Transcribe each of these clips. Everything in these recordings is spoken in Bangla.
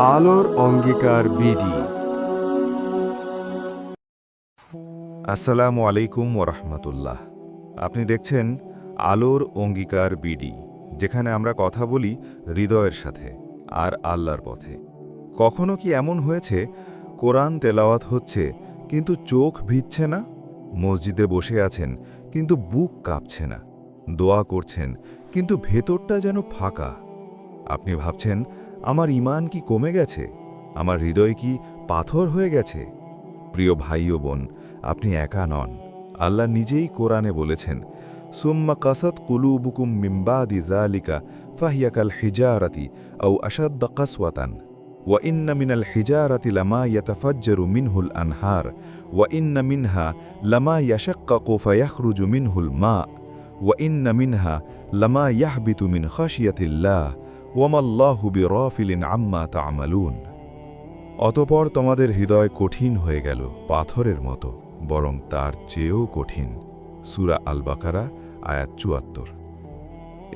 আলোর অঙ্গীকার বিডি। আসসালামু আলাইকুম ওরহমতুল্লাহ। আপনি দেখছেন আলোর অঙ্গীকার বিডি, যেখানে আমরা কথা বলি হৃদয়ের সাথে আর আল্লাহর পথে। কখনো কি এমন হয়েছে কোরআন তেলাওয়াত হচ্ছে কিন্তু চোখ ভিজছে না? মসজিদে বসে আছেন কিন্তু বুক কাঁপছে না? দোয়া করছেন কিন্তু ভেতরটা যেন ফাঁকা? আপনি ভাবছেন, আমার ঈমান কি কমে গেছে? আমার হৃদয় কি পাথর হয়ে গেছে? প্রিয় ভাই ও বোন, আপনি একা নন। আল্লাহ নিজেই কোরআনে বলেছেন, সুম্মা কাসাত কুলুবুকুম মিন বাদি যালিকা ফাহিয়া কাল হিজারাতি আও আশাদ্দা কাসওয়াতান ওয়া ইন্না মিনাল হিজারাতি লামা ইয়াতাফাজ্জারু মিনহুল আনহার ওয়া ইন্না মিনহা লামা ইয়াশাক্কাকু ফায়াখরুজু মিনহুল মা ওয়া ইন্না মিনহা লামা ইয়াহবিতু মিন খাশিয়াতিল্লাহ ওয়ামাল্লাহু বিগাফিলিন আম্মা তা'মালুন। অতঃপর তোমাদের হৃদয় কঠিন হয়ে গেল পাথরের মতো, বরং তার চেয়েও কঠিন। সূরা আল বাকারা আয়াত ৭৪।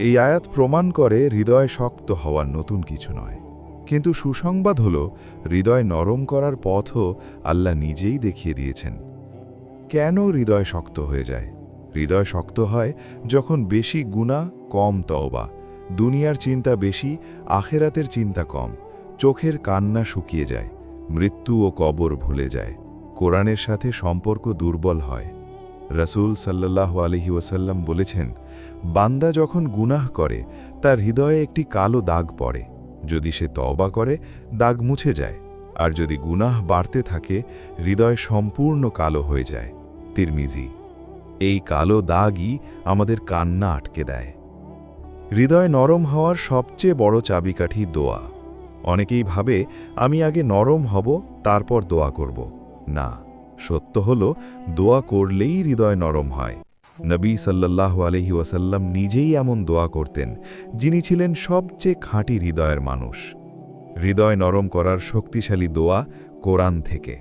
এই আয়াত প্রমাণ করে হৃদয় শক্ত হওয়ার নতুন কিছু নয়, কিন্তু সুসংবাদ হল হৃদয় নরম করার পথও আল্লাহ নিজেই দেখিয়ে দিয়েছেন। কেন হৃদয় শক্ত হয়ে যায়? হৃদয় শক্ত হয় যখন বেশি গুনাহ, কম তওবা, দুনিয়ার চিন্তা বেশি, আখেরাতের চিন্তা কম, চোখের কান্না শুকিয়ে যায়, মৃত্যু ও কবর ভুলে যায়, কোরআনের সাথে সম্পর্ক দুর্বল হয়। রাসূল সাল্লাল্লাহু আলাইহি ওয়াসাল্লাম বলেছেন, বান্দা যখন গুনাহ করে তার হৃদয়ে একটি কালো দাগ পড়ে। যদি সে তওবা করে দাগ মুছে যায়, আর যদি গুনাহ বাড়তে থাকে হৃদয় সম্পূর্ণ কালো হয়ে যায়। তিরমিজি। এই কালো দাগই আমাদের কান্না আটকে দেয়। হৃদয় নরম হওয়ার সবচেয়ে বড় চাবিকাঠি দোয়া। অনেকেই ভাবে, আমি আগে নরম হব তারপর দোয়া করব। না, সত্য হল দোয়া করলেই হৃদয় নরম হয়। নবী সাল্লাল্লাহু আলাইহি ওয়াসাল্লাম নিজেই এমন দোয়া করতেন, যিনি ছিলেন সবচেয়ে খাঁটি হৃদয়ের মানুষ। হৃদয় নরম করার শক্তিশালী দোয়া কোরআন থেকে।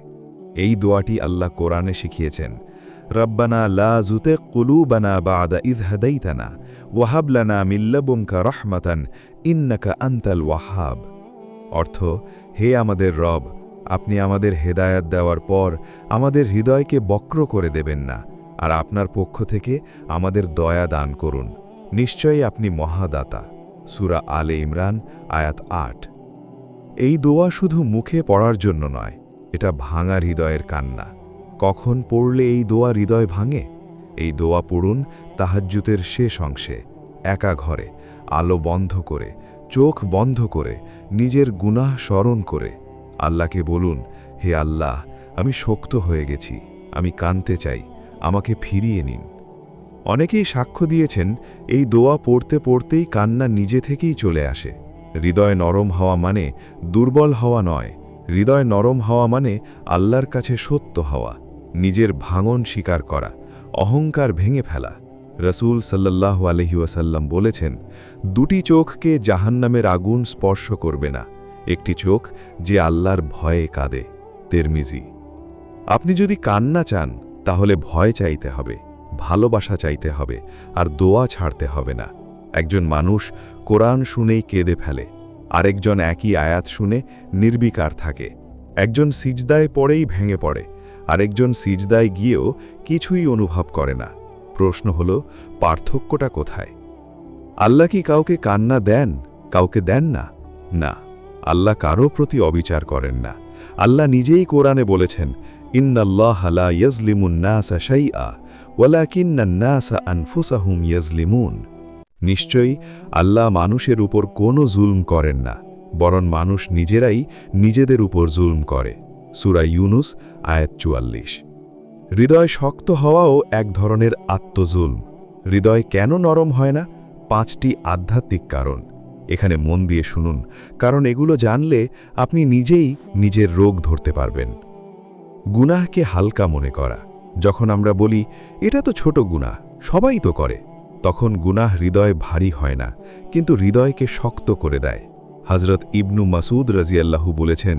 এই দোয়াটি আল্লাহ কোরআনে শিখিয়েছেন, রব্বানা লা যুতিগ কুলুবানা বা'দা ইয হাদাইতানা ওয়া হাব লানা মিন লাদুনকা রাহমাতান ইন্নাকা আনতাল ওয়াহ্হাব। অর্থ, হে আমাদের রব, আপনি আমাদের হেদায়াত দেওয়ার পর আমাদের হৃদয়কে বক্র করে দেবেন না, আর আপনার পক্ষ থেকে আমাদের দয়া দান করুন। নিশ্চয়ই আপনি মহাদাতা। সূরা আলে ইমরান আয়াত ৮। এই দোয়া শুধু মুখে পড়ার জন্য নয়, এটা ভাঙা হৃদয়ের কান্না। কখন পড়লে এই দোয়া হৃদয় ভাঙে? এই দোয়া পড়ুন তাহাজ্জুদের শেষ অংশে, একা ঘরে, আলো বন্ধ করে, চোখ বন্ধ করে, নিজের গুনাহ স্মরণ করে। আল্লাহকে বলুন, হে আল্লাহ, আমি শক্ত হয়ে গেছি, আমি কাঁদতে চাই, আমাকে ফিরিয়ে নিন। অনেকেই সাক্ষ্য দিয়েছেন, এই দোয়া পড়তে পড়তেই কান্না নিজে থেকেই চলে আসে। হৃদয় নরম হওয়া মানে দুর্বল হওয়া নয়। হৃদয় নরম হওয়া মানে আল্লাহর কাছে সত্য হওয়া, নিজের ভাঙন স্বীকার করা, অহংকার ভেঙে ফেলা। রাসূল সাল্লাল্লাহু আলাইহি ওয়াসাল্লাম বলেছেন, দুটি চোখকে জাহান্নামের আগুন স্পর্শ করবে না, একটি চোখ যে আল্লাহর ভয়ে কাঁদে। তিরমিজি। আপনি যদি কান্না চান তাহলে ভয় চাইতে হবে, ভালোবাসা চাইতে হবে, আর দোয়া ছাড়তে হবে না। একজন মানুষ কোরআন শুনেই কেঁদে ফেলে, আরেকজন একই আয়াত শুনে নির্বিকার থাকে। একজন সিজদায় পড়েই ভেঙে পড়ে, আরেকজন সিজদায় গিয়েও কিছুই অনুভব করে না। প্রশ্ন হল, পার্থক্যটা কোথায়? আল্লাহ কি কাউকে কান্না দেন, কাউকে দেন না? না, আল্লাহ কারো প্রতি অবিচার করেন না। আল্লাহ নিজেই কোরআনে বলেছেন, ইন্নাল্লাহা লা ইয়াজলিমুন নাসা শাইআ ওয়ালাকিন্নান নাসা আনফুসাহুম ইয়াজলিমুন। নিশ্চয়ই আল্লাহ মানুষের উপর কোনো জুলম করেন না, বরং মানুষ নিজেরাই নিজেদের উপর জুলম করে। সূরা ইউনুস আয়াত ৪৪। হৃদয় শক্ত হওয়াও এক ধরনের আত্মজুলম। হৃদয় কেন নরম হয় না? ৫টি আধ্যাত্মিক কারণ। এখানে মন দিয়ে শুনুন, কারণ এগুলো জানলে আপনি নিজেই নিজের রোগ ধরতে পারবেন। গুনাহকে হালকা মনে করা। যখন আমরা বলি, এটা তো ছোট গুনাহ, সবাই তো করে, তখন গুনাহ হৃদয় ভারী হয় না, কিন্তু হৃদয়কে শক্ত করে দেয়। হযরত ইবনু মাসউদ রাদিয়াল্লাহু বলেছেন,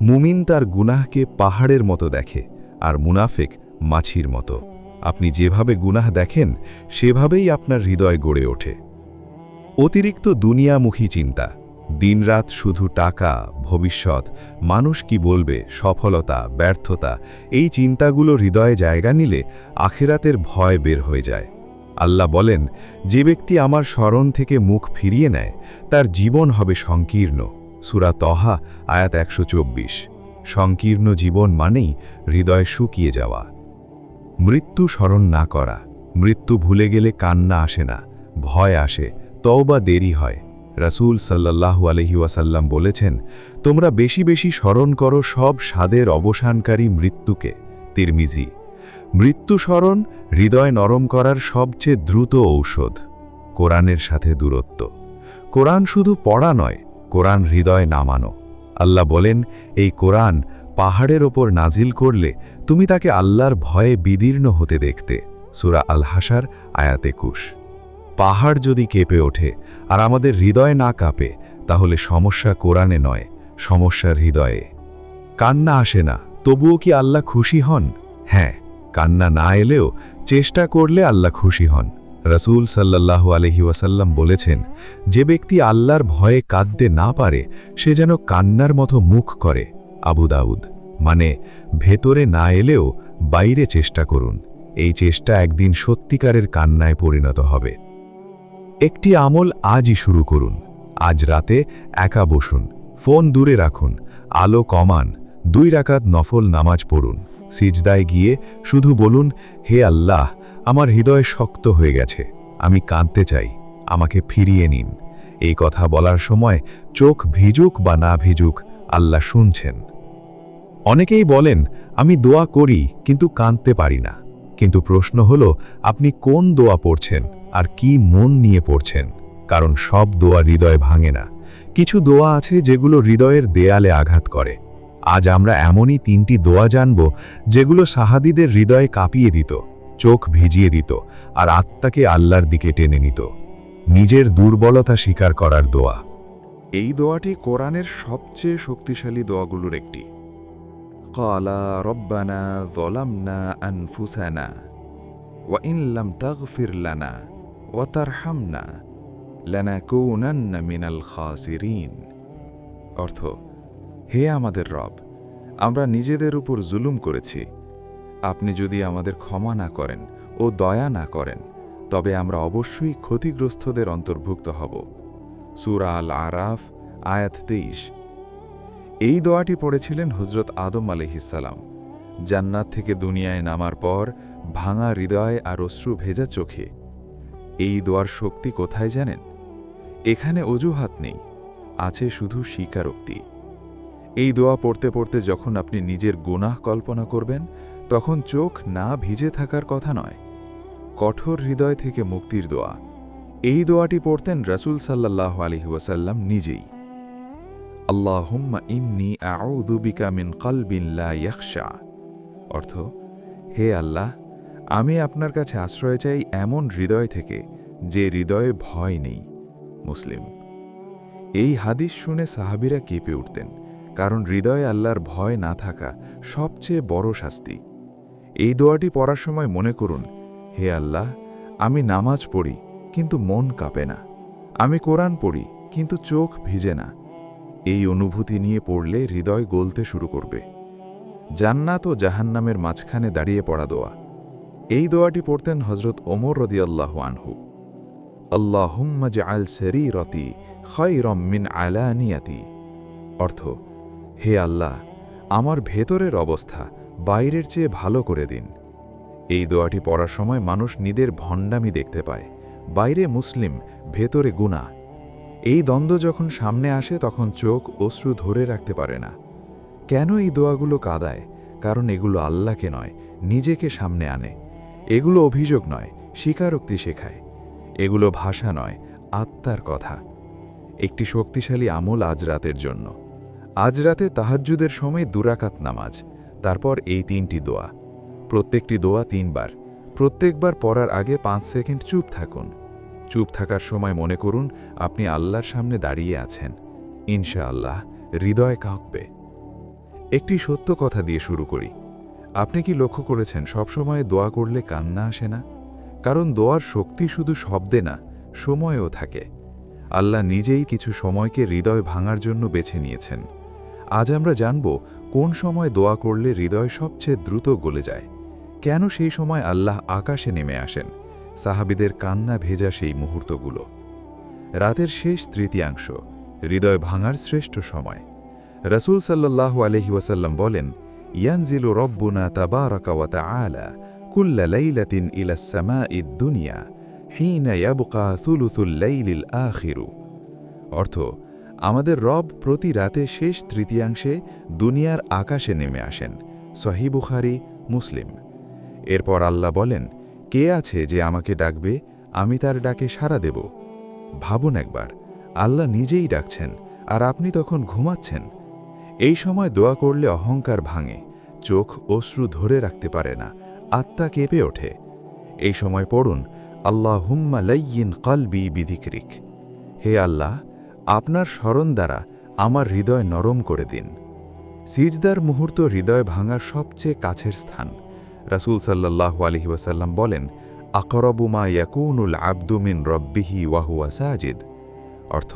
মুমিন তার গুনাহকে পাহাড়ের মতো দেখে, আর মুনাফিক মাছির মতো। আপনি যেভাবে গুনাহ দেখেন সেভাবেই আপনার হৃদয় গড়ে ওঠে। অতিরিক্ত দুনিয়ামুখী চিন্তা। দিনরাত শুধু টাকা, ভবিষ্যৎ, মানুষ কি বলবে, সফলতা, ব্যর্থতা, এই চিন্তাগুলো হৃদয়ে জায়গা নিলে আখিরাতের ভয় বের হয়ে যায়। আল্লাহ বলেন, যে ব্যক্তি আমার স্মরণ থেকে মুখ ফিরিয়ে নেয় তার জীবন হবে সংকীর্ণ। সূরা তহা আয়াত 124। সংকীর্ণ জীবন মানেই হৃদয় শুকিয়ে যাওয়া। মৃত্যু স্মরণ না করা। মৃত্যু ভুলে গেলে কান্না আসে না, ভয় আসে, তওবা দেরি হয়। রাসূল সাল্লাল্লাহু আলাইহি ওয়াসাল্লাম বলেছেন, তোমরা বেশি বেশি স্মরণ করো সব স্বাদের অবসানকারী মৃত্যুকে। তিরমিজি। মৃত্যু স্মরণ হৃদয় নরম করার সবচেয়ে দ্রুত ঔষধ। কোরআনের সাথে দূরত্ব। কোরআন শুধু পড়া নয়, কোরআন হৃদয় নামানো। আল্লাহ বলেন, এই কোরআন পাহাড়ের ওপর নাজিল করলে তুমি তাকে আল্লাহর ভয়ে বিদীর্ণ হতে দেখতে। সূরা আল হাসার আয়াত 21। পাহাড় যদি কেঁপে ওঠে আর আমাদের হৃদয় না কাঁপে, তাহলে সমস্যা কোরআনে নয়, সমস্যা হৃদয়ে। কান্না আসে না, তবুও কি আল্লাহ খুশি হন? হ্যাঁ, কান্না না এলেও চেষ্টা করলে আল্লাহ খুশি হন। রাসূল সাল্লাল্লাহু আলাইহি ওয়াসাল্লাম বলেছেন, যে ব্যক্তি আল্লাহর ভয়ে কাঁদতে না পারে সে যেন কান্নার মতো মুখ করে। আবু দাউদ। মানে ভেতরে না এলেও বাইরে চেষ্টা করুন, এই চেষ্টা একদিন সত্যিকারের কান্নায় পরিণত হবে। একটি আমল আজই শুরু করুন। আজ রাতে একা বসুন, ফোন দূরে রাখুন, আলো কমান, 2 রাকাত নফল নামাজ পড়ুন। সিজদায় গিয়ে শুধু বলুন, হে আল্লাহ, আমার হৃদয় শক্ত হয়ে গেছে, আমি কাঁদতে চাই, আমাকে ফিরিয়ে নিন। এই কথা বলার সময় চোখ ভিজুক বা না ভিজুক, আল্লাহ শুনছেন। অনেকেই বলেন, আমি দোয়া করি কিন্তু কাঁদতে পারি না। কিন্তু প্রশ্ন হলো, আপনি কোন দোয়া পড়ছেন আর কি মন নিয়ে পড়ছেন? কারণ সব দোয়া হৃদয় ভাঙে না। কিছু দোয়া আছে যেগুলো হৃদয়ের দেয়ালে আঘাত করে। আজ আমরা এমনই 3টি দোয়া জানব যেগুলো সাহাবীদের হৃদয়ে কাঁপিয়ে দিত, চোখ ভিজিয়ে দিত আর আত্মাকে আল্লাহর দিকে টেনে নিত। নিজের দুর্বলতা স্বীকার করার দোয়া। এই দোয়াটি কোরআনের সবচেয়ে শক্তিশালী দোয়াগুলোর একটি। ক্বালা রব্বানা যালামনা আনফুসানা ওয়া ইন লাম তাগফির লানা ওয়া তারহামনা লানাকুনান্না মিনাল খাসিরিন। অর্থ, হে আমাদের রব, আমরা নিজেদের উপর জুলুম করেছি। আপনি যদি আমাদের ক্ষমা না করেন ও দয়া না করেন, তবে আমরা অবশ্যই ক্ষতিগ্রস্তদের অন্তর্ভুক্ত হব। সূরা আল আরাফ আয়াত 23। এই দোয়াটি পড়েছিলেন হযরত আদম আলাইহিসসালাম। জান্নাত থেকে দুনিয়ায় নামার পর ভাঙা হৃদয় আর অশ্রু ভেজা চোখে। এই দোয়ার শক্তি কোথায় জানেন? এখানে অজুহাত নেই, আছে শুধু স্বীকারোক্তি। এই দোয়া পড়তে পড়তে যখন আপনি নিজের গুনাহ কল্পনা করবেন, তখন চোখ না ভিজে থাকার কথা নয়, কঠোর হৃদয় থেকে মুক্তির দোয়া। এই দোয়াটি পড়তেন রাসূল সাল্লাল্লাহু আলাইহি ওয়াসাল্লাম নিজেই। আল্লাহুম্মা ইন্নী আউযু বিকা মিন কলবিন লা ইয়াখশা। অর্থ, হে আল্লাহ, আমি আপনার কাছে আশ্রয় চাই এমন হৃদয় থেকে যে হৃদয়ে ভয় নেই। মুসলিম। এই হাদিস শুনে সাহাবীরা কেঁপে উঠতেন, কারণ হৃদয়ে আল্লাহর ভয় না থাকা সবচেয়ে বড় শাস্তি। এই দোয়াটি পড়ার সময় মনে করুন, হে আল্লাহ, আমি নামাজ পড়ি কিন্তু মন কাঁপে না, আমি কোরআন পড়ি কিন্তু চোখ ভিজে না। এই অনুভূতি নিয়ে পড়লে হৃদয় গলতে শুরু করবে। জান্নাত ও জাহান্নামের মাঝখানে দাঁড়িয়ে পড়া দোয়া। এই দোয়াটি পড়তেন হযরত ওমর রাদিয়াল্লাহু আনহু। আল্লাহুম্মা জাআল সারীরাতি খায়রাম মিন আলানিয়াতি। অর্থ, হে আল্লাহ, আমার ভেতরের অবস্থা বাইরের চেয়ে ভালো করে দিন। এই দোয়াটি পড়ার সময় মানুষ নিজের ভণ্ডামি দেখতে পায়, বাইরে মুসলিম, ভেতরে গুনাহ। এই দ্বন্দ্ব যখন সামনে আসে তখন চোখ অশ্রু ধরে রাখতে পারে না। কেন এই দোয়াগুলো কাঁদায়? কারণ এগুলো আল্লাহকে নয়, নিজেকে সামনে আনে। এগুলো অভিযোগ নয়, স্বীকারোক্তি শেখায়। এগুলো ভাষা নয়, আত্মার কথা। একটি শক্তিশালী আমল আজ রাতের জন্য। আজ রাতে তাহাজ্জুদের সময় 2 রাকাত নামাজ, তারপর এই 3টি দোয়া। প্রত্যেকটি দোয়া 3 বার। প্রত্যেকবার পড়ার আগে 5 সেকেন্ড চুপ থাকুন। চুপ থাকার সময় মনে করুন আপনি আল্লাহর সামনে দাঁড়িয়ে আছেন। ইনশাআল্লাহ হৃদয় কাঁপবে। একটি সত্য কথা দিয়ে শুরু করি। আপনি কি লক্ষ্য করেছেন সবসময় দোয়া করলে কান্না আসে না? কারণ দোয়ার শক্তি শুধু শব্দে না, সময়েও থাকে। আল্লাহ নিজেই কিছু সময়কে হৃদয় ভাঙার জন্য বেছে নিয়েছেন। আজ আমরা জানব কোন সময় দোয়া করলে হৃদয় সবচেয়ে দ্রুত গলে যায়, কেন সেই সময় আল্লাহ আকাশে নেমে আসেন, সাহাবীদের কান্না ভেজা সেই মুহূর্তগুলো। রাতের শেষ তৃতীয়াংশ হৃদয় ভাঙার শ্রেষ্ঠ সময়। রাসূল সাল্লাল্লাহু আলাইহি ওয়াসাল্লাম বলেন, ইয়ানজিলু রব্বুনা তাবারাকা ওয়া তাআলা কুল্লা লাইলাতিন ইলাস সামাঈদ দুনিয়া হিনা ইয়াবকা থুলুথুল লাইলিল আখিরু। অর্থ, আমাদের রব প্রতি রাতে শেষ তৃতীয়াংশে দুনিয়ার আকাশে নেমে আসেন। সহিহ বুখারী, মুসলিম। এরপর আল্লাহ বলেন, কে আছে যে আমাকে ডাকবে, আমি তার ডাকে সাড়া দেব। ভাবুন একবার, আল্লাহ নিজেই ডাকছেন আর আপনি তখন ঘুমাচ্ছেন। এই সময় দোয়া করলে অহংকার ভাঙে, চোখ অশ্রু ধরে রাখতে পারে না, আত্মা কেঁপে ওঠে। এই সময় পড়ুন, আল্লাহুম্মা লাইয়িন কলবি বিযিকরিক। হে আল্লাহ, আপনার স্মরণ দ্বারা আমার হৃদয় নরম করে দিন। সিজদার মুহূর্ত হৃদয় ভাঙার সবচেয়ে কাছের স্থান। রাসূল সাল্লাল্লাহু আলাইহি ওয়াসাল্লাম বলেন, আকরাবু মা ইয়াকুনুল আবদু মিন রব্বিহি ওয়া হুয়া সাজিদ। অর্থ,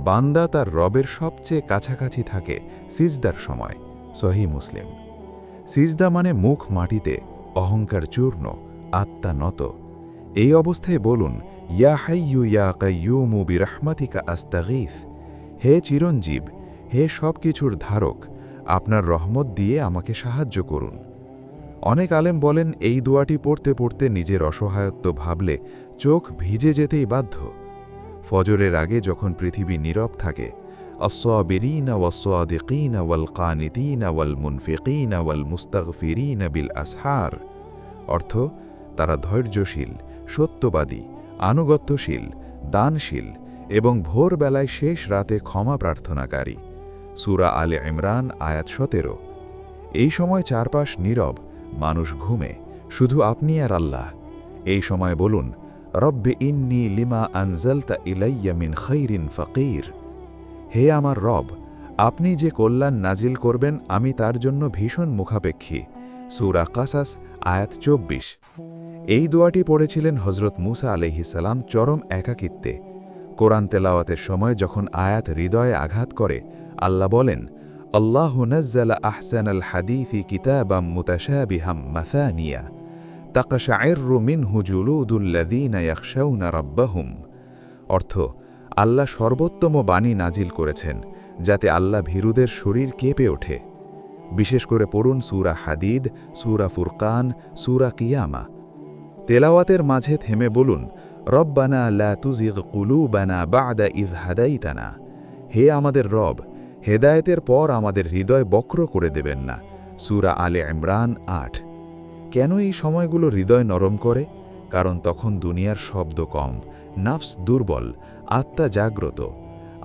বান্দা তার রবের সবচেয়ে কাছাকাছি থাকে সিজদার সময়। সহিহ মুসলিম। সিজদা মানে মুখ মাটিতে, অহংকার চূর্ণ, আত্মা নত। এই অবস্থায় বলুন, ইয়া হাইয়ু ইয়া কাইয়ুমু বিরহমাতিকা আস্তাগীথ। হে চিরঞ্জীব, হে সব কিছুর ধারক, আপনার রহমত দিয়ে আমাকে সাহায্য করুন। অনেক আলেম বলেন, এই দোয়াটি পড়তে পড়তে নিজের অসহায়ত্ব ভাবলে চোখ ভিজে যেতেই বাধ্য। ফজরের আগে যখন পৃথিবী নীরব থাকে, আস-সাবিরিনা ওয়াস-সাদিকিনা ওয়াল কানিতিনা ওয়াল মুনফিকিনা ওয়াল মুস্তাগফিরিনা বিল আসহার। অর্থ, তারা ধৈর্যশীল, সত্যবাদী, আনুগত্যশীল, দানশীল এবং ভোরবেলায় শেষ রাতে ক্ষমা প্রার্থনাকারী। সূরা আলে ইমরান, আয়াত 17। এই সময় চারপাশ নীরব, মানুষ ঘুমে, শুধু আপনি আর আল্লাহ। এই সময় বলুন, রব্বি ইন্নী লিমা আনজালতা ইলাইয়া মিন খাইরিন ফাকির। হে আমার রব, আপনি যে কল্যাণ নাজিল করবেন আমি তার জন্য ভীষণ মুখাপেক্ষী। সূরা কাসাস, আয়াত 24। এই দোয়াটি পড়েছিলেন হযরত মুসা আলাইহিস সালাম চরম একাকিত্বে। কোরআন তেলাওয়াতের সময় যখন আয়াত হৃদয়ে আঘাত করে, আল্লাহ বলেন, আল্লাহু নাজ্জালা আহসানাল হাদীসি কিতাবাম মুতাশাবিহাম মাসানিয়া তাকশাইরু মিনহু জুলুদুল্লাযীনা ইয়াখশাউনা রাব্বাহুম। অর্থ, আল্লাহ সর্বোত্তম বাণী নাজিল করেছেন যাতে আল্লাহ ভীরুদের শরীর কেঁপে ওঠে। বিশেষ করে পড়ুন সূরা হাদিদ, সূরা ফুরকান, সূরা কিয়ামা। তেলাওয়াতের মাঝে থেমে বলুন, রব্বানা লা তুজিগ কুলুবানা বা'দা ইয হাদাইতানা। হে আমাদের রব, হেদায়েতের পর আমাদের হৃদয় বক্র করে দেবেন না। সূরা আলে ইমরান, ৮। কেন এই সময়গুলো হৃদয় নরম করে? কারণ তখন দুনিয়ার শব্দ কম, নাফস দুর্বল, আত্মা জাগ্রত।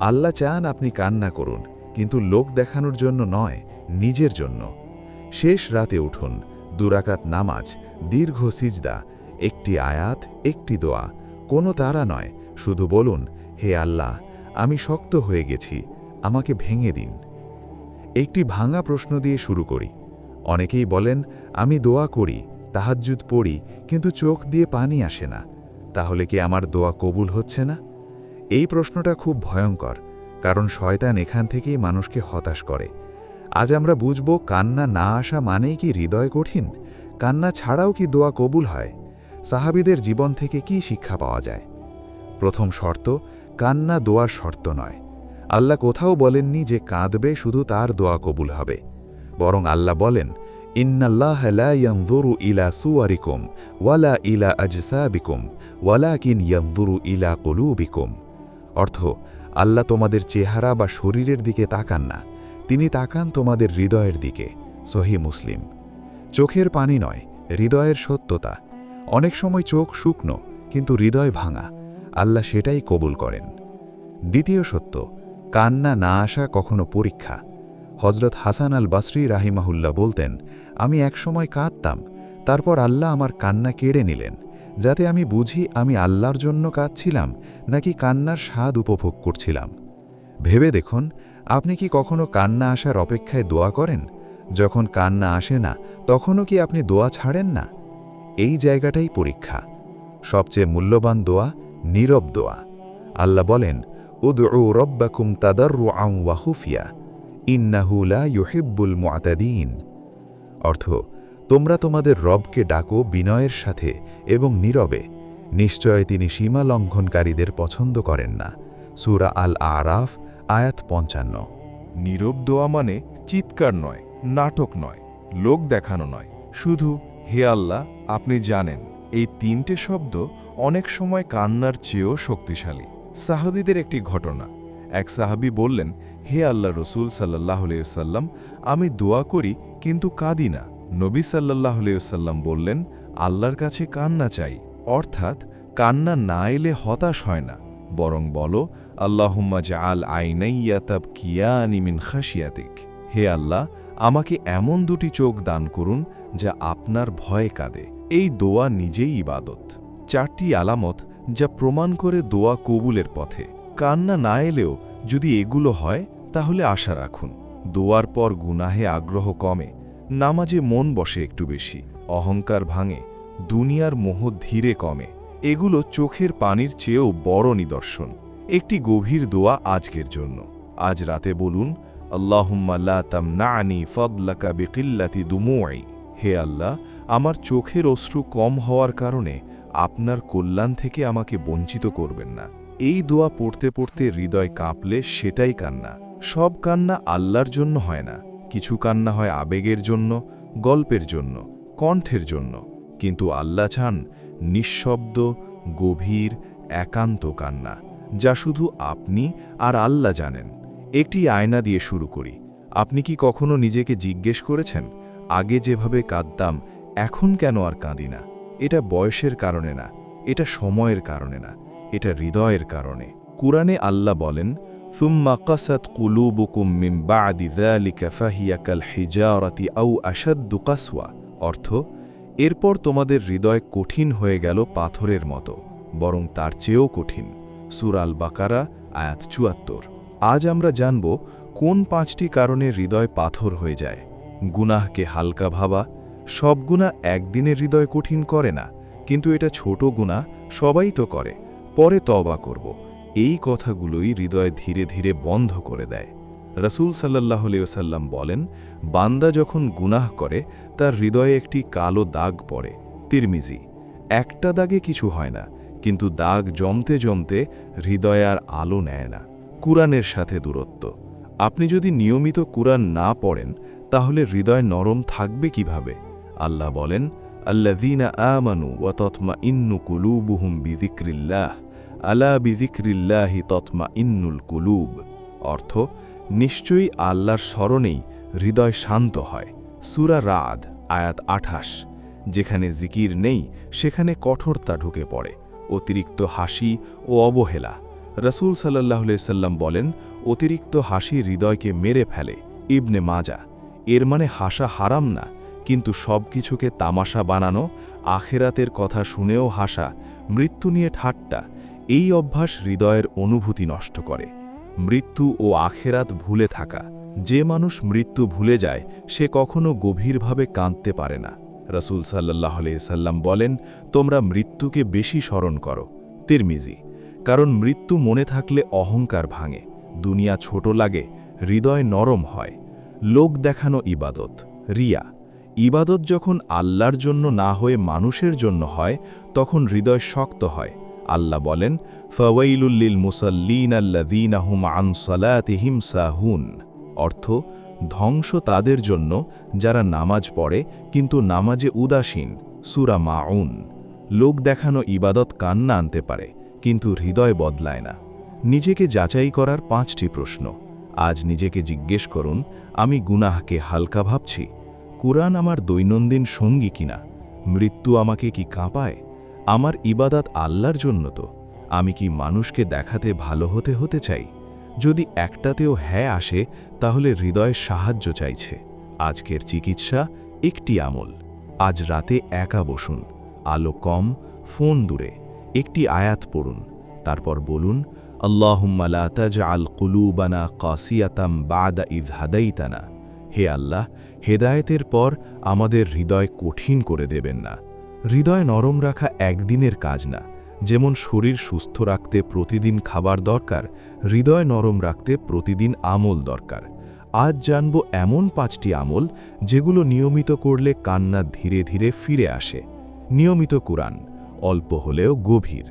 আল্লাহ চান আপনি কান্না করুন, কিন্তু লোক দেখানোর জন্য নয়, নিজের জন্য। শেষ রাতে উঠুন, 2 রাকাত নামাজ, দীর্ঘ সিজদা, একটি আয়াত, একটি দোয়া, কোনো তাড়া নয়, শুধু বলুন, হে আল্লাহ, আমি শক্ত হয়ে গেছি, আমাকে ভেঙে দিন। একটি ভাঙা প্রশ্ন দিয়ে শুরু করি। অনেকেই বলেন, আমি দোয়া করি, তাহাজ্জুদ পড়ি, কিন্তু চোখ দিয়ে পানি আসে না, তাহলে কি আমার দোয়া কবুল হচ্ছে না? এই প্রশ্নটা খুব ভয়ঙ্কর, কারণ শয়তান এখান থেকেই মানুষকে হতাশ করে। আজ আমরা বুঝব, কান্না না আসা মানেই কি হৃদয় কঠিন? কান্না ছাড়াও কি দোয়া কবুল হয়? সাহাবীদের জীবন থেকে কি শিক্ষা পাওয়া যায়? প্রথম শর্ত, কান্না দোয়ার শর্ত নয়। আল্লাহ কোথাও বলেননি যে কাঁদবে শুধু তার দোয়া কবুল হবে, বরং আল্লাহ বলেন, ইন্নাল্লাহা লা ইয়ানজুরু ইলা সুওয়ারিকুম ওয়ালা ইলা আজসাবিকুম ওয়ালাকিন ইয়ানজুরু ইলা কুলুবিকুম। অর্থ, আল্লাহ তোমাদের চেহারা বা শরীরের দিকে তাকান না, তিনি তাকান তোমাদের হৃদয়ের দিকে। সহিহ মুসলিম। চোখের পানি নয়, হৃদয়ের সত্যতা। অনেক সময় চোখ শুকনো, কিন্তু হৃদয় ভাঙা, আল্লাহ সেটাই কবুল করেন। দ্বিতীয় সত্য, কান্না না আসা কখনো পরীক্ষা। হযরত হাসান আল বাসরি রাহিমাহুল্লাহ বলতেন, আমি একসময় কাঁদতাম, তারপর আল্লাহ আমার কান্না কেড়ে নিলেন, যাতে আমি বুঝি আমি আল্লাহর জন্য কাঁদছিলাম নাকি কান্নার স্বাদ উপভোগ করছিলাম। ভেবে দেখুন, আপনি কি কখনো কান্না আসার অপেক্ষায় দোয়া করেন? যখন কান্না আসে না, তখনও কি আপনি দোয়া ছাড়েন না? এই জায়গাটাই পরীক্ষা। সবচেয়ে মূল্যবান দোয়া নীরব দোয়া। আল্লাহ বলেন, উদউ রব্বাকুম তাদাররুআন ওয়া খুফিয়া ইন্নাহু লা ইউহিব্বুল মুআতাদিন। অর্থ, তোমরা তোমাদের রবকে ডাকো বিনয়ের সাথে এবং নীরবে, নিশ্চয় তিনি সীমা লঙ্ঘনকারীদের পছন্দ করেন না। সূরা আল আরাফ আয়াত 55। নীরব দোয়া মানে চিৎকার নয়, নাটক নয়, লোক দেখানো নয়, শুধু হে আল্লাহ আপনি জানেন। এই তিনটে শব্দ অনেক সময় কান্নার চেয়েও শক্তিশালী। সাহাবীদের একটি ঘটনা। এক সাহাবী বললেন, হে আল্লাহ রসুল সাল্লাল্লাহু আলাইহি ওয়াসাল্লাম, আমি দোয়া করি কিন্তু কাঁদি না। নবী সাল্লাল্লাহু আলাইহি ওয়াসাল্লাম বললেন, আল্লাহর কাছে কান্না চাই, অর্থাৎ কান্না না এলে হতাশ হয় না, বরং বলো আল্লাহুম্মা জাআল আইনাইয়া তাবকিয়ানি মিন খাশিয়াতিক। হে আল্লাহ, আমাকে এমন দুটি চোখ দান করুন যা আপনার ভয়ে কাঁদে। এই দোয়া নিজেই ইবাদত। 4টি আলামত যা প্রমাণ করে দোয়া কবুলের পথে। কান্না না এলেও যদি এগুলো হয় তাহলে আশা রাখুন। দোয়ার পর গুনাহে আগ্রহ কমে, নামাজে মন বসে একটু বেশি, অহংকার ভাঙে, দুনিয়ার মোহ ধীরে কমে। এগুলো চোখের পানির চেয়েও বড় নিদর্শন। একটি গভীর দোয়া আজকের জন্য। আজ রাতে বলুন, আল্লাহুম্মা লা তামনা'নি ফাদলাকা বিকিল্লাতি দুমুই। হে আল্লাহ, আমার চোখের অশ্রু কম হওয়ার কারণে আপনার কল্যাণ থেকে আমাকে বঞ্চিত করবেন না। এই দোয়া পড়তে পড়তে হৃদয় কাঁপলে সেটাই কান্না। সব কান্না আল্লাহর জন্য হয় না, কিছু কান্না হয় আবেগের জন্য, গল্পের জন্য, কণ্ঠের জন্য। কিন্তু আল্লাহ চান নিঃশব্দ, গভীর, একান্ত কান্না, যা শুধু আপনি আর আল্লাহ জানেন। একটি আয়না দিয়ে শুরু করি। আপনি কি কখনো নিজেকে জিজ্ঞেস করেছেন, আগে যেভাবে কাঁদতাম এখন কেন আর কাঁদি না? এটা বয়সের কারণে না, এটা সময়ের কারণে না, এটা হৃদয়ের কারণে। কুরআনে আল্লাহ বলেন, সুম্মা কাসাত কুলুবুকুম মিন বা'দি যালিকা ফাহিয়া কাল হিজারাতি আও আশাদ্দু কাসওয়া। অর্থ, এরপর তোমাদের হৃদয় কঠিন হয়ে গেল পাথরের মতো, বরং তার চেয়েও কঠিন। সূরা আল বাকারা আয়াত ৭৪। আজ আমরা জানব কোন 5টি কারণে হৃদয় পাথর হয়ে যায়। গুনাহকে হালকা ভাবা। সব গুনাহ একদিনের হৃদয় কঠিন করে না, কিন্তু এটা ছোট গুনাহ সবাই তো করে, পরে তওবা করব। এই কথাগুলোই হৃদয় ধীরে ধীরে বন্ধ করে দেয়। রাসূল সাল্লাল্লাহু আলাইহি ওয়াসাল্লাম বলেন, বান্দা যখন গুনাহ করে তার হৃদয়ে একটি কালো দাগ পড়ে। তিরমিজি। একটা দাগে কিছু হয় না, কিন্তু দাগ জমতে জমতে হৃদয় আর আলো নেয় না। কুরআনের সাথে দূরত্ব। আপনি যদি নিয়মিত কুরআন না পড়েন তাহলে হৃদয় নরম থাকবে কিভাবে? আল্লাহ বলেন, আল্লাযীনা আমানু ওয়া তাতমাইন্নু কুলুবুহুম বিযিকরিল্লাহ, আলা বিযিকরিল্লাহি তাতমাইন্নুল কুলুব। অর্থ, নিশ্চয়ই আল্লাহর স্মরণেই হৃদয় শান্ত হয়। সূরা রাদ আয়াত ২৮। যেখানে জিকির নেই সেখানে কঠোরতা ঢুকে পড়ে, অতিরিক্ত হাসি ও অবহেলা। রাসূল সাল্লাল্লাহু আলাইহি সাল্লাম বলেন, অতিরিক্ত হাসি হৃদয়কে মেরে ফেলে। ইবনে মাজা। এর মানে হাসা হারাম না, কিন্তু সব কিছুকে তামাশা বানানো, আখেরাতের কথা শুনেও হাসা, মৃত্যু নিয়ে ঠাট্টা, এই অভ্যাস হৃদয়ের অনুভূতি নষ্ট করে। মৃত্যু ও আখেরাত ভুলে থাকা। যে মানুষ মৃত্যু ভুলে যায় সে কখনো গভীরভাবে কাঁদতে পারে না। রাসূল সাল্লাল্লাহু আলাইহি সাল্লাম বলেন, তোমরা মৃত্যুকে বেশি স্মরণ করো। তিরমিজি। কারণ মৃত্যু মনে থাকলে অহংকার ভাঙে, দুনিয়া ছোট লাগে, হৃদয় নরম হয়। লোক দেখানো ইবাদত। রিয়া। ইবাদত যখন আল্লাহর জন্য না হয়ে মানুষের জন্য হয় তখন হৃদয় শক্ত হয়। আল্লাহ বলেন, ফাওয়াইলুল লিল মুসাল্লিন আল্লাযীনা হুম আন সালাতিহিম সাহুন। অর্থ, ধ্বংস তাদের জন্য যারা নামাজ পড়ে কিন্তু নামাজে উদাসীন। সূরা মাউন। লোক দেখানো ইবাদত কান্না আনতে পারে, কিন্তু হৃদয় বদলায় না। নিজেকে যাচাই করার 5টি প্রশ্ন। আজ নিজেকে জিজ্ঞেস করুন, আমি গুনাহকে হালকা ভাবছি? কুরআন আমার দৈনন্দিন সঙ্গী কিনা? মৃত্যু আমাকে কি কাঁপায়? আমার ইবাদত আল্লাহর জন্য তো? আমি কি মানুষকে দেখাতে ভালো হতে চাই? যদি একটাতেও হ্যাঁ আসে তাহলে হৃদয় সাহায্য চাইছে। আজকের চিকিৎসা একটি আমল। আজ রাতে একা বসুন, আলো কম, ফোন দূরে, একটি আয়াত পড়ুন, তারপর বলুন, আল্লাহুম্মা লা তাজআল কুলুবানা কাসিয়াতাম বা'দা ইয হাদাইতানা। হে আল্লাহ, হেদায়েতের পর আমাদের হৃদয় কঠিন করে দেবেন না। হৃদয় নরম রাখা একদিনের কাজ না, যেমন শরীর সুস্থ রাখতে প্রতিদিন খাবার দরকার, হৃদয় নরম রাখতে প্রতিদিন আমল দরকার। আজ জানব এমন 5টি আমল যেগুলো নিয়মিত করলে কান্না ধীরে ধীরে ফিরে আসে। নিয়মিত কুরআন, অল্প হলেও গভীর।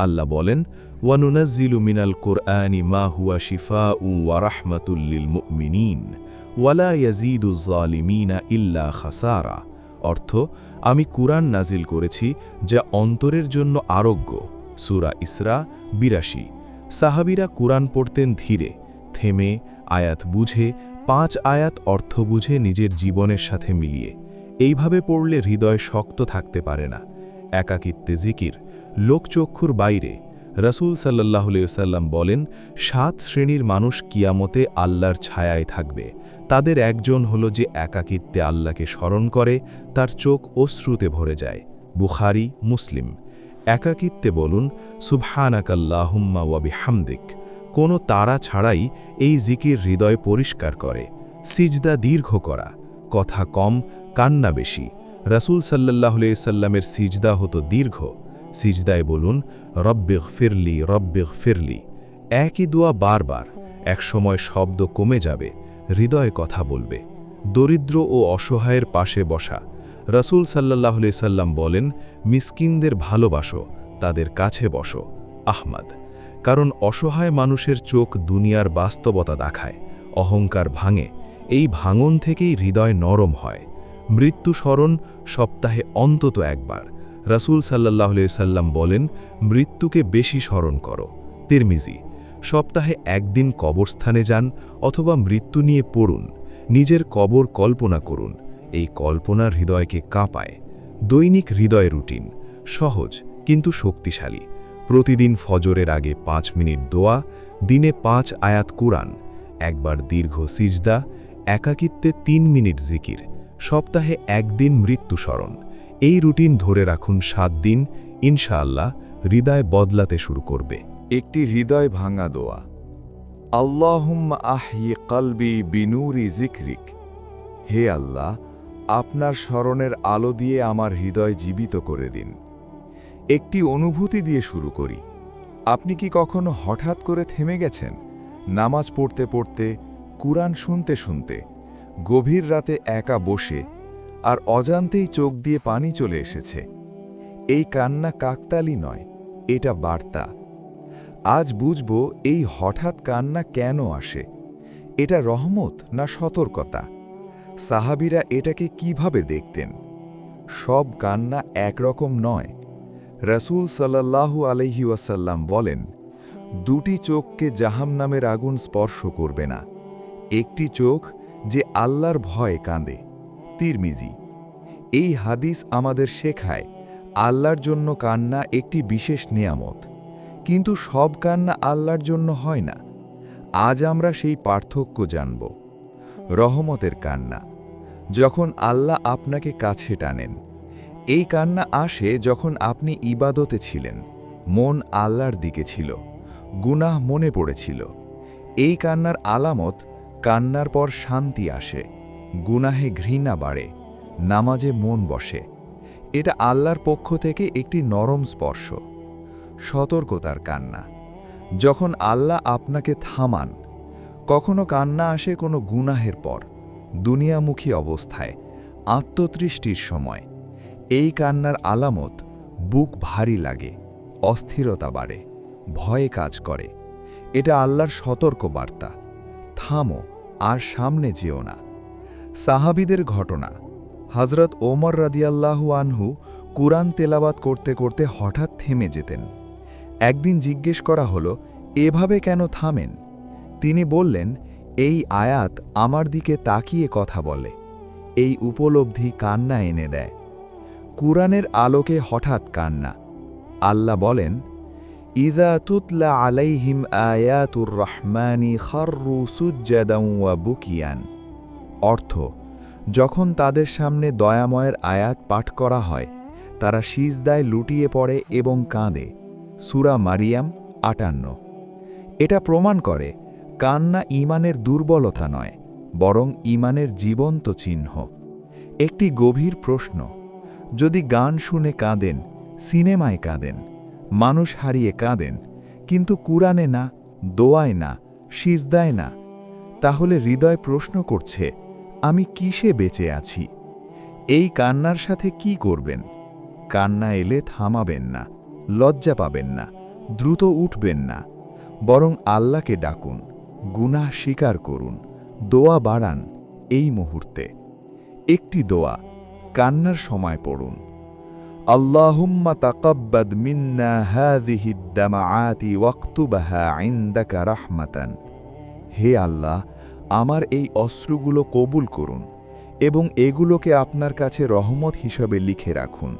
আল্লাহ বলেন, ওয়ানুনাজ্জিলু মিনাল কুরআনি মা হুয়া শিফাউ ওয়া রাহমাতুল লিল মুমিনিন ওয়ালা ইয়াজিদুজ জালিমিনা ইল্লা খাসারা। অর্থ, আমি কুরআন নাজিল করেছি যা অন্তরের জন্য আরোগ্য। সূরা ইসরা 82। সাহাবীরা কুরআন পড়তেন ধীরে, থেমে, আয়াত বুঝে, 5 আয়াত অর্থ বুঝে নিজের জীবনের সাথে মিলিয়ে। এইভাবে পড়লে হৃদয় শক্ত থাকতে পারে না। একাকিত্বে জিকির, লোকচক্ষুর বাইরে। রাসূল সাল্লাল্লাহু আলাইহি ওয়াসাল্লাম বলেন, 7 শ্রেণীর মানুষ কিয়ামতে আল্লাহর ছায়ায় থাকবে। তাদের একজন হলো যে একাকিত্বে আল্লাহকে স্মরণ করে, তার চোখ অশ্রুতে ভরে যায়। বুখারী, মুসলিম। একাকিত্বে বলুন, সুবহানাকাল্লাহুম্মা ওয়া বিহামদিক। কোনো তাড়া ছাড়াই এই জিকির হৃদয় পরিষ্কার করে। সিজদা দীর্ঘ করা, কথা কম, কান্না বেশি। রাসূল সাল্লাল্লাহু আলাইহি সাল্লামের সিজদা হতো দীর্ঘ। সিজদায় বলুন, রব্বিগফিরলি রব্বিগফিরলি। একই দোয়া বারবার। একসময় শব্দ কমে যাবে, হৃদয় কথা বলবে। দরিদ্র ও অসহায়ের পাশে বসা। রাসূল সাল্লাল্লাহু আলাইহি সাল্লাম বলেন, মিসকিনদের ভালোবাসো, তাদের কাছে বসো। আহমদ। কারণ অসহায় মানুষের চোখ দুনিয়ার বাস্তবতা দেখায়, অহংকার ভাঙে। এই ভাঙন থেকেই হৃদয় নরম হয়। মৃত্যু স্মরণ সপ্তাহে অন্তত একবার। রাসূল সাল্লাল্লাহু আলাইহি সাল্লাম বলেন, মৃত্যুকে বেশি স্মরণ করো। তিরমিজি। সপ্তাহে একদিন কবরস্থানে যান অথবা মৃত্যু নিয়ে পড়ুন। নিজের কবর কল্পনা করুন, এই কল্পনার হৃদয়কে কাঁপায়। দৈনিক হৃদয় রুটিন, সহজ কিন্তু শক্তিশালী। প্রতিদিন ফজরের আগে 5 মিনিট দোয়া, দিনে 5 আয়াত কুরআন, একবার দীর্ঘ সিজদা, একাকিত্বে 3 মিনিট জিকির, সপ্তাহে একদিন মৃত্যু স্মরণ। এই রুটিন ধরে রাখুন 7 দিন, ইনশাআল্লাহ হৃদয় বদলাতে শুরু করবে। একটি হৃদয় ভাঙা দোয়া। আল্লাহুম্মা আহয়ি কলবি বিনুরি যিকরিক। হে আল্লাহ, আপনার স্মরণের আলো দিয়ে আমার হৃদয় জীবিত করে দিন। একটি অনুভূতি দিয়ে শুরু করি। আপনি কি কখনো হঠাৎ করে থেমে গেছেন? নামাজ পড়তে পড়তে, কুরআন শুনতে শুনতে, গভীর রাতে একা বসে, আর অজান্তেই চোখ দিয়ে পানি চলে এসেছে। এই কান্না কাকতালি নয়, এটা বার্তা। আজ বুঝব এই হঠাৎ কান্না কেন আসে। এটা রহমত না সতর্কতা? সাহাবীরা এটাকে কিভাবে দেখতেন? সব কান্না একরকম নয়। রাসূল সাল্লাল্লাহু আলাইহি ওয়াসাল্লাম বলেন, 2টি চোখকে জাহান্নামের আগুন স্পর্শ করবে না। একটি চোখ যে আল্লাহর ভয়ে কাঁদে। তিরমিজি। এই হাদিস আমাদের শেখায়, আল্লাহর জন্য কান্না একটি বিশেষ নিয়ামত। কিন্তু সব কান্না আল্লাহর জন্য হয় না। আজ আমরা সেই পার্থক্য জানব। রহমতের কান্না, যখন আল্লাহ আপনাকে কাছে টানেন। এই কান্না আসে যখন আপনি ইবাদতে ছিলেন, মন আল্লাহর দিকে ছিল, গুনাহ মনে পড়েছিল। এই কান্নার আলামত, কান্নার পর শান্তি আসে, গুনাহে ঘৃণা বাড়ে, নামাজে মন বসে। এটা আল্লাহর পক্ষ থেকে একটি নরম স্পর্শ। সতর্কতার কান্না, যখন আল্লাহ আপনাকে থামান। কখনো কান্না আসে কোনো গুনাহের পর, দুনিয়ামুখী অবস্থায়, আত্মতৃষ্টির সময়। এই কান্নার আলামত, বুক ভারী লাগে, অস্থিরতা বাড়ে, ভয়ে কাজ করে। এটা আল্লাহর সতর্ক বার্তা, থামো আর সামনে যেও না। সাহাবীদের ঘটনা। হযরত ওমর রাদিয়াল্লাহু আনহু কুরআন তেলাওয়াত করতে করতে হঠাৎ থেমে যেতেন। একদিন জিজ্ঞেস করা হলো, এভাবে কেন থামেন? তিনি বললেন, এই আয়াত আমার দিকে তাকিয়ে কথা বলে। এই উপলব্ধি কান্না এনে দেয়। কুরআনের আলোকে হঠাৎ কান্না। আল্লাহ বলেন, ইযা তুতলা আলাইহিম আয়াতুর রহমানি খাররু সুজ্জাদান ওয়া বুকিয়ান। অর্থ, যখন তাদের সামনে দয়াময়ের আয়াত পাঠ করা হয়, তারা সিজদায় লুটিয়ে পড়ে এবং কাঁদে। সূরা মারিয়াম ৫৮। এটা প্রমাণ করে, কান্না ঈমানের দুর্বলতা নয়, বরং ঈমানের জীবন্ত চিহ্ন। একটি গভীর প্রশ্ন, যদি গান শুনে কাঁদেন, সিনেমায় কাঁদেন, মানুষ হারিয়ে কাঁদেন, কিন্তু কুরআনে না, দোয়ায় না, সিজদায় না। তাহলে হৃদয় প্রশ্ন করছে, আমি কিসে বেঁচে আছি? এই কান্নার সাথে কি করবেন? কান্না এলে থামাবেন না, লজ্জা পাবেন না, দ্রুত উঠবেন না, বরং আল্লাহকে ডাকুন, গুনাহ স্বীকার করুন, দোয়া বাড়ান। এই মুহূর্তে একটি দোয়া কান্নার সময় পড়ুন। আল্লাহুম্মা তাকাব্বাদ মিন্না হাযিহিদ দামাআতি ওয়াকতুবহা ইনদাকা রাহমাতান। হে আল্লাহ, আমার এই অশ্রুগুলো কবুল করুন এবং এগুলোকে আপনার কাছে রহমত হিসাবে লিখে রাখুন।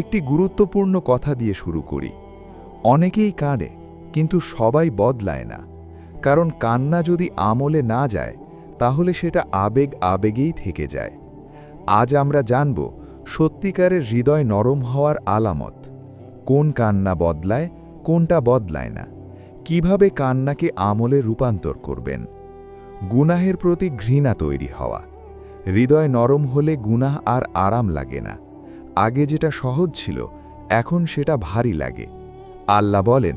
একটি গুরুত্বপূর্ণ কথা দিয়ে শুরু করি। অনেকেই কাঁদে, কিন্তু সবাই বদলায় না। কারণ কান্না যদি আমলে না যায়, তাহলে সেটা আবেগেই থেকে যায়। আজ আমরা জানব সত্যিকারের হৃদয় নরম হওয়ার আলামত। কোন কান্না বদলায়, কোনটা বদলায় না, কিভাবে কান্নাকে আমলে রূপান্তর করবেন। গুনাহের প্রতি ঘৃণা তৈরি হওয়া। হৃদয় নরম হলে গুনাহ আর আরাম লাগে না। আগে যেটা সহজ ছিল, এখন সেটা ভারী লাগে। আল্লাহ বলেন,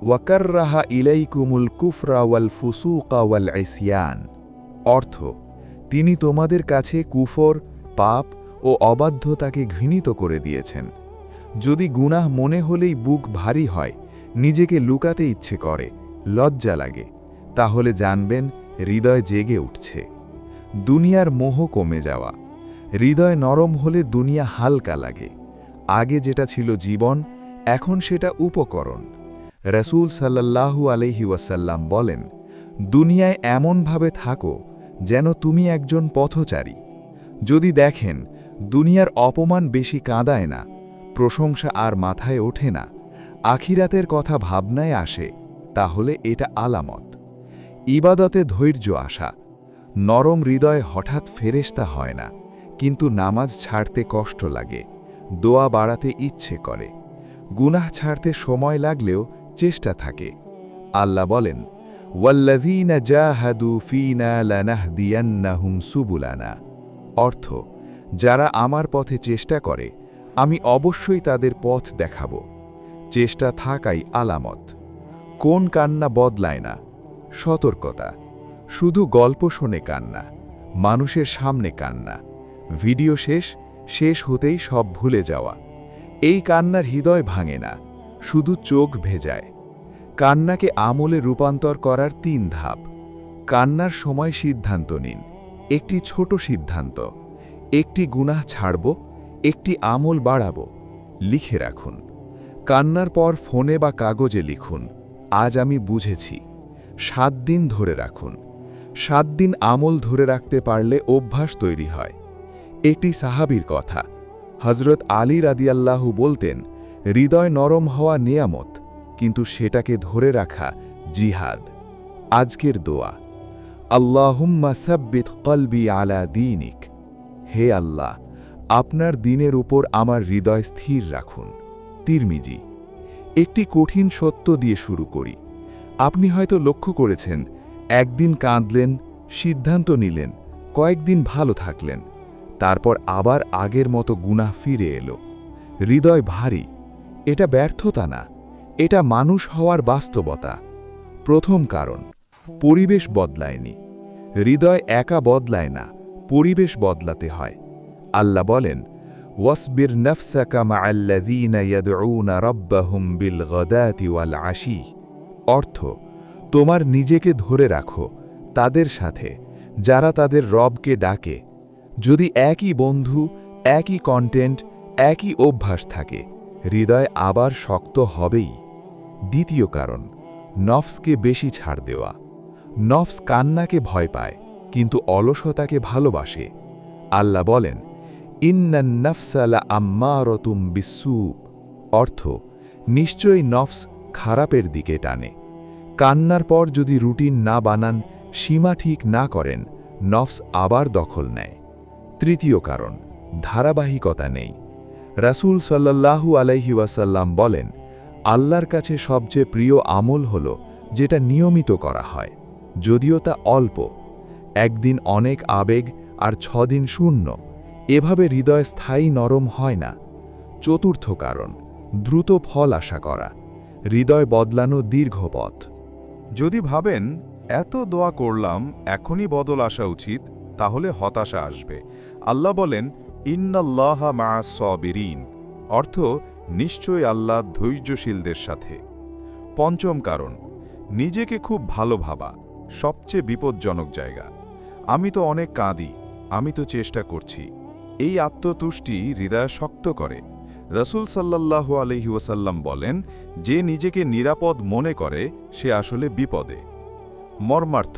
ওয়াকাররাহা ইলাইকুমুল কুফরা ওয়াল ফুসুকা ওয়াল ইসয়ান। অর্থ, তিনি তোমাদের কাছে কুফর, পাপ ও অবাধ্যতাকে ঘৃণিত করে দিয়েছেন। যদি গুনাহ মনে হলেই বুক ভারী হয়, নিজেকে লুকাতে ইচ্ছে করে, লজ্জা লাগে, তাহলে জানবেন হৃদয় জেগে উঠছে। দুনিয়ার মোহ কমে যাওয়া। হৃদয় নরম হলে দুনিয়া হালকা লাগে। আগে যেটা ছিল জীবন, এখন সেটা উপকরণ। রাসূল সাল্লাল্লাহু আলাইহি ওয়াসাল্লাম বলেন, দুনিয়ায় এমনভাবে থাকো যেন তুমি একজন পথচারী। যদি দেখেন দুনিয়ার অপমান বেশি কাঁদায় না, প্রশংসা আর মাথায় ওঠে না, আখিরাতের কথা ভাবনায় আসে, তাহলে এটা আলামত। ইবাদতে ধৈর্য আসা। নরম হৃদয় হঠাৎ ফেরেশতা হয় না, কিন্তু নামাজ ছাড়তে কষ্ট লাগে, দোয়া বাড়াতে ইচ্ছে করে। গুনাহ ছাড়তে সময় লাগলেও চেষ্টা থাকে। আল্লাহ বলেন, ওয়াল্লাযীনা জাহাদু ফীনা লানাহদিয়ান্নাহুম সুবুলানা। অর্থ, যারা আমার পথে চেষ্টা করে, আমি অবশ্যই তাদের পথ দেখাব। চেষ্টা থাকাই আলামত। কোন কান্না বদলায় না? সতর্কতা। শুধু গল্প শুনে কান্না, মানুষের সামনে কান্না, ভিডিও শেষ হতেই সব ভুলে যাওয়া। এই কান্নার হৃদয় ভাঙে না, শুধু চোখ ভেজায়। কান্নাকে আমলে রূপান্তর করার 3 ধাপ। কান্নার সময় সিদ্ধান্ত নিন। একটি ছোট সিদ্ধান্ত, একটি গুনাহ ছাড়ব, একটি আমল বাড়াব। লিখে রাখুন। কান্নার পর ফোনে বা কাগজে লিখুন, আজ আমি বুঝেছি। 7 দিন ধরে রাখুন। 7 দিন আমল ধরে রাখতে পারলে অভ্যাস তৈরি হয়। একটি সাহাবীর কথা, হযরত আলী রাদিয়াল্লাহু বলতেন, হৃদয় নরম হওয়া নিয়ামত, কিন্তু সেটাকে ধরে রাখা জিহাদ। আজকের দোয়া, আল্লাহুম্মা সাব্বিত কলবি আলা দীনিক। হে আল্লাহ, আপনার দ্বীনের উপর আমার হৃদয় স্থির রাখুন। তিরমিজি। একটি কঠিন সত্য দিয়ে শুরু করি। আপনি হয়তো লক্ষ্য করেছেন, একদিন কাঁদলেন, সিদ্ধান্ত নিলেন, কয়েকদিন ভালো থাকলেন, তারপর আবার আগের মতো গুনাহ ফিরে এলো। হৃদয় ভারী। এটা ব্যর্থতা না, এটা মানুষ হওয়ার বাস্তবতা। প্রথম কারণ, পরিবেশ বদলায়নি। হৃদয় একা বদলায় না, পরিবেশ বদলাতে হয়। আল্লাহ বলেন, ওয়াসবির নাফসাকা মা'আল্লাযীনা ইয়াদউনা রাব্বাহুম বিল গাদাতি ওয়াল আশী। অর্থ, তোমার নিজেকে ধরে রাখো তাদের সাথে যারা তাদের রবকে ডাকে। যদি একই বন্ধু, একই কন্টেন্ট, একই অভ্যাস থাকে, হৃদয় আবার শক্ত হবেই। দ্বিতীয় কারণ, নফসকে বেশি ছাড় দেওয়া। নফস কান্নাকে ভয় পায়, কিন্তু অলসতাকে ভালোবাসে। আল্লাহ বলেন, ইন্নান নাফসা লাআম্মারাতুম বিসসূ। অর্থ, নিশ্চয়ই নফস খারাপের দিকে টানে। কান্নার পর যদি রুটিন না বানান, সীমা ঠিক না করেন, নফস আবার দখল নেয়। তৃতীয় কারণ, ধারাবাহিকতা নেই। রাসূল সাল্লাল্লাহু আলাইহি ওয়াসাল্লাম বলেন, আল্লাহর কাছে সবচেয়ে প্রিয় আমল হল যেটা নিয়মিত করা হয়, যদিও তা অল্প। একদিন অনেক আবেগ আর 6 দিন শূন্য। এভাবে হৃদয় স্থায়ী নরম হয় না। চতুর্থ কারণ, দ্রুত ফল আশা করা, হৃদয় বদলানো দীর্ঘ পথ। যদি ভাবেন এত দোয়া করলাম এখনই বদল আসা উচিত, তাহলে হতাশা আসবে। আল্লাহ বলেন ইন্নাল্লাহা মা'আস সাবিরিন, অর্থ নিশ্চয়ই আল্লাহ ধৈর্যশীলদের সাথে। পঞ্চম কারণ, নিজেকে খুব ভালো ভাবা সবচেয়ে বিপজ্জনক জায়গা। আমি তো অনেক কাঁদি, আমি তো চেষ্টা করছি। এই আত্মতুষ্টি হৃদয় শক্ত করে। রাসূল সাল্লাল্লাহু আলাইহি ওয়াসাল্লাম বলেন, যে নিজেকে নিরাপদ মনে করে সে আসলে বিপদে। মর্মার্থ,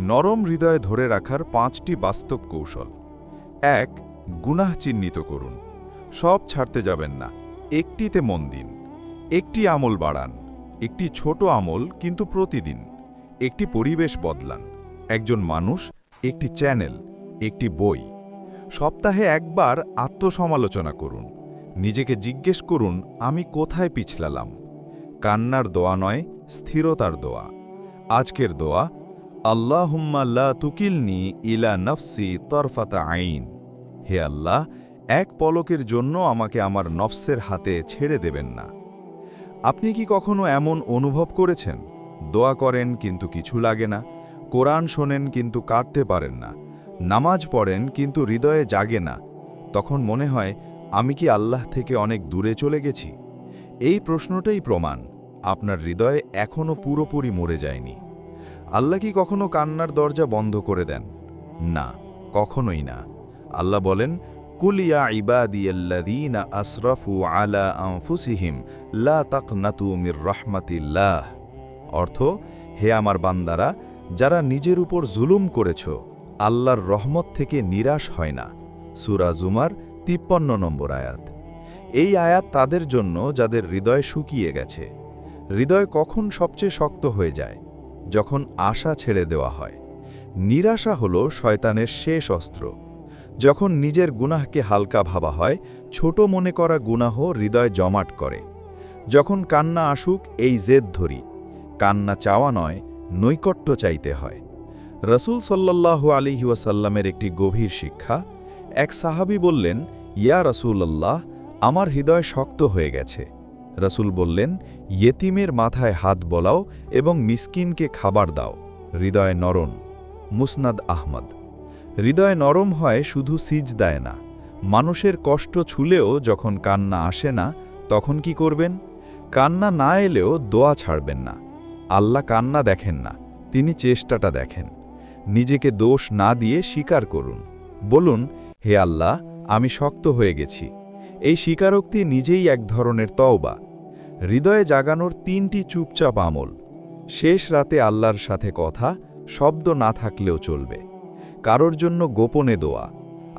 নরম হৃদয় ধরে রাখার 5টি বাস্তব কৌশল। 1. গুনাহ চিহ্নিত করুন। সব ছাড়তে যাবেন না, একটিতে মন দিন। একটি আমল বাড়ান, একটি ছোট আমল কিন্তু প্রতিদিন। একটি পরিবেশ বদলান, একজন মানুষ, একটি চ্যানেল, একটি বই। সপ্তাহে একবার আত্মসমালোচনা করুন। নিজেকে জিজ্ঞেস করুন, আমি কোথায় পিছলালাম। কান্নার দোয়া নয়, স্থিরতার দোয়া। আজকের দোয়া, আল্লাহুম্মা লা তুকিলনি ইলা নফসি তরফাতা আইন। হে আল্লাহ, এক পলকের জন্য আমাকে আমার নফসের হাতে ছেড়ে দেবেন না। আপনি কি কখনো এমন অনুভব করেছেন? দোয়া করেন কিন্তু কিছু লাগে না, কোরআন শোনেন কিন্তু কাঁদতে পারেন না, নামাজ পড়েন কিন্তু হৃদয়ে জাগে না। তখন মনে হয়, আমি কি আল্লাহ থেকে অনেক দূরে চলে গেছি? এই প্রশ্নটাই প্রমাণ আপনার হৃদয় এখনও পুরোপুরি মরে যায়নি। আল্লাহ কি কখনো কান্নার দরজা বন্ধ করে দেন? না, কখনোই না। আল্লাহ বলেন, কুল ইয়া ইবাদিয়াল্লাযীনা আসরাফু আলা আনফুসিহিম লা তাকনাতু মির রাহমাতিল্লাহ। অর্থ, হে আমার বান্দারা, যারা নিজের উপর জুলুম করেছ, আল্লাহর রহমত থেকে নিরাশ হয় না। সূরা জুমার 53 নম্বর আয়াত। এই আয়াত তাদের জন্য যাদের হৃদয় শুকিয়ে গেছে। হৃদয় কখন সবচেয়ে শক্ত হয়ে যায়? যখন আশা ছেড়ে দেওয়া হয়। নিরাশা হল শয়তানের শেষ অস্ত্র। যখন নিজের গুনাহকে হালকা ভাবা হয়, ছোট মনে করা গুনাহ হৃদয় জমাট করে। যখন কান্না আসুক, এই জেদ ধরি। কান্না চাওয়া নয়, নৈকট্য চাইতে হয়। রাসূল সাল্লাল্লাহু আলাইহি ওয়াসাল্লামের একটি গভীর শিক্ষা। এক সাহাবী বললেন, ইয়া রাসূলুল্লাহ, আমার হৃদয় শক্ত হয়ে গেছে। রাসূল বললেন, ইয়েতিমের মাথায় হাত বোলাও এবং মিসকিনকে খাবার দাও, হৃদয় নরম। মুসনাদ আহমদ। হৃদয় নরম হয় শুধু সিজদায় না। মানুষের কষ্ট ছুলেও যখন কান্না আসে না, তখন কি করবেন? কান্না না এলেও দোয়া ছাড়বেন না। আল্লাহ কান্না দেখেন না, তিনি চেষ্টাটা দেখেন। নিজেকে দোষ না দিয়ে স্বীকার করুন। বলুন, হে আল্লাহ, আমি শক্ত হয়ে গেছি। এই স্বীকারোক্তি নিজেই এক ধরনের তওবা। হৃদয়ে জাগানোর 3টি চুপচাপ আমল। শেষ রাতে আল্লাহর সাথে কথা, শব্দ না থাকলেও চলবে। কারোর জন্য গোপনে দোয়া।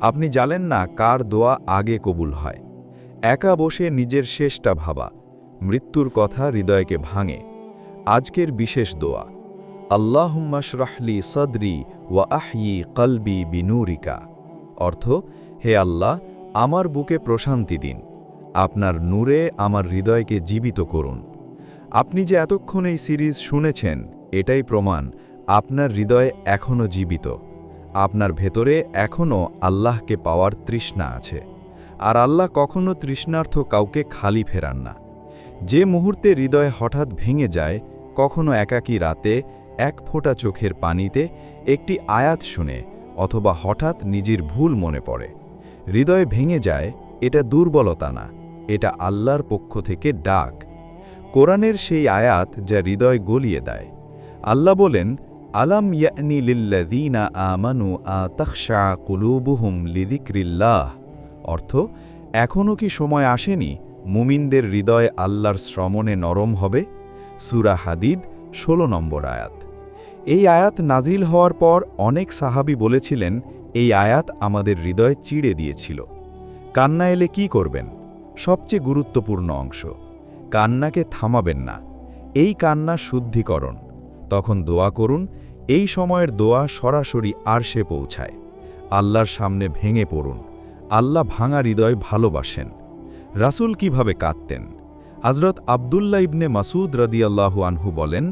আপনি জানেন না কার দোয়া আগে কবুল হয়। একা বসে নিজের শেষটা ভাবা। মৃত্যুর কথা হৃদয়কে ভাঙে। আজকের বিশেষ দোয়া, আল্লাহুম্মা শরহলি সদরি ওয়া আহয়ি কলবি বিনুরিকা। অর্থ, হে আল্লাহ, আমার বুকে প্রশান্তি দিন। আপনার নূরে আমার হৃদয়কে জীবিত করুন। আপনি যে এতক্ষণ এই সিরিজ শুনেছেন, এটাই প্রমাণ আপনার হৃদয় এখনও জীবিত। আপনার ভেতরে এখনও আল্লাহকে পাওয়ার তৃষ্ণা আছে। আর আল্লাহ কখনো তৃষ্ণার্থ কাউকে খালি ফেরান না। যে মুহূর্তে হৃদয় হঠাৎ ভেঙে যায়, কখনো একাকী রাতে, এক ফোঁটা চোখের পানিতে, একটি আয়াত শুনে, অথবা হঠাৎ নিজের ভুল মনে পড়ে, হৃদয় ভেঙে যায়, এটা দুর্বলতা না, এটা আল্লাহর পক্ষ থেকে ডাক। কোরআনের সেই আয়াত যা হৃদয় গলিয়ে দেয়। আল্লাহ বলেন, আলাম ইয়ানি লিল্লাযীনা আমানু আতাখশা কুলুবুহুম লিযিকরিল্লাহ। অর্থ, এখনও কি সময় আসেনি মুমিনদের হৃদয় আল্লাহর শ্রমণে নরম হবে? সূরা হাদিদ 16 নম্বর আয়াত। এই আয়াত নাজিল হওয়ার পর অনেক সাহাবী বলেছিলেন, এই আয়াত আমাদের হৃদয় চিড়ে দিয়েছিল। কান্না এলে কি করবেন? সবচেয়ে গুরুত্বপূর্ণ অংশ, কান্নাকে থামাবেন না। এই কান্না শুদ্ধিকরণ। তখন দোয়া করুন। এই সময়ের দোয়া সরাসরি আরশে পৌঁছায়। আল্লাহর সামনে ভেঙে পড়ুন। আল্লাহ ভাঙা হৃদয় ভালোবাসেন। রাসূল কিভাবে কাঁদতেন? হযরত আব্দুল্লাহ ইবনে মাসউদ রাদিয়াল্লাহু আনহু বলেন,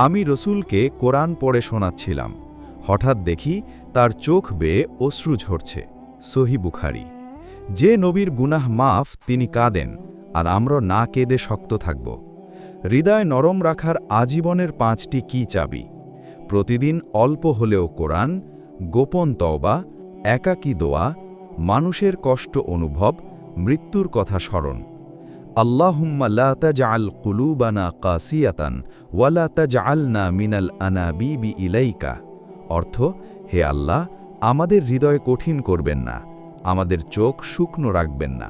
আমি রসুলকে কোরআন পড়ে শোনাচ্ছিলাম। হঠাৎ দেখি তার চোখ বেয়ে অশ্রু ঝরছে। সহিহ বুখারী। যে নবীর গুনাহ মাফ তিনি কাঁদেন, আর আমরা না কেঁদে শক্ত থাকব। হৃদয় নরম রাখার আজীবনের 5টি কি চাবি। প্রতিদিন অল্প হলেও কোরআন, গোপন তওবা, একাকী দোয়া, মানুষের কষ্ট অনুভব, মৃত্যুর কথা স্মরণ। আল্লাহুম্মা লা তাজআল কুলুবানা কাসিয়াতান ওয়ালা তাজআলনা মিনাল আনাবিবি ইলাইকা। অর্থ, হে আল্লাহ, আমাদের হৃদয় কঠিন করবেন না, আমাদের চোখ শুকনো রাখবেন না।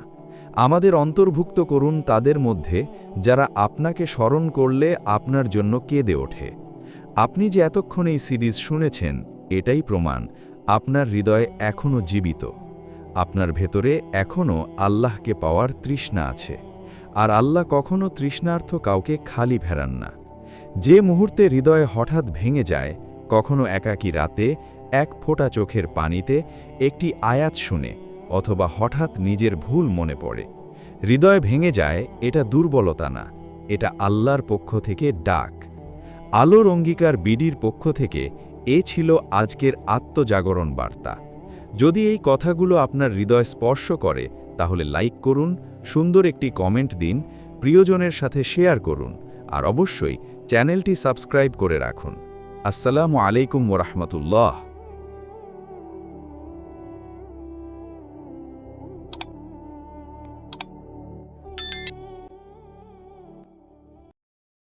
আমাদের অন্তর্ভুক্ত করুন তাদের মধ্যে যারা আপনাকে স্মরণ করলে আপনার জন্য কেঁদে ওঠে। আপনি যে এতক্ষণ এই সিরিজ শুনেছেন, এটাই প্রমাণ আপনার হৃদয় এখনও জীবিত। আপনার ভেতরে এখনও আল্লাহকে পাওয়ার তৃষ্ণা আছে। আর আল্লাহ কখনও তৃষ্ণার্থ কাউকে খালি ফেরান না। যে মুহূর্তে হৃদয় হঠাৎ ভেঙে যায়, কখনো একাকী রাতে, এক ফোঁটা চোখের পানিতে, একটি আয়াত শুনে, অথবা হঠাৎ নিজের ভুল মনে পড়ে, হৃদয় ভেঙে যায়, এটা দুর্বলতা না, এটা আল্লাহর পক্ষ থেকে ডাক। আলোর অঙ্গীকার বিডির পক্ষ থেকে এ ছিল আজকের আত্মজাগরণ বার্তা। যদি এই কথাগুলো আপনার হৃদয় স্পর্শ করে, তাহলে লাইক করুন, সুন্দর একটি কমেন্ট দিন, প্রিয়জনের সাথে শেয়ার করুন, আর অবশ্যই চ্যানেলটি সাবস্ক্রাইব করে রাখুন। আসসালামু আলাইকুম ওয়া রাহমাতুল্লাহ।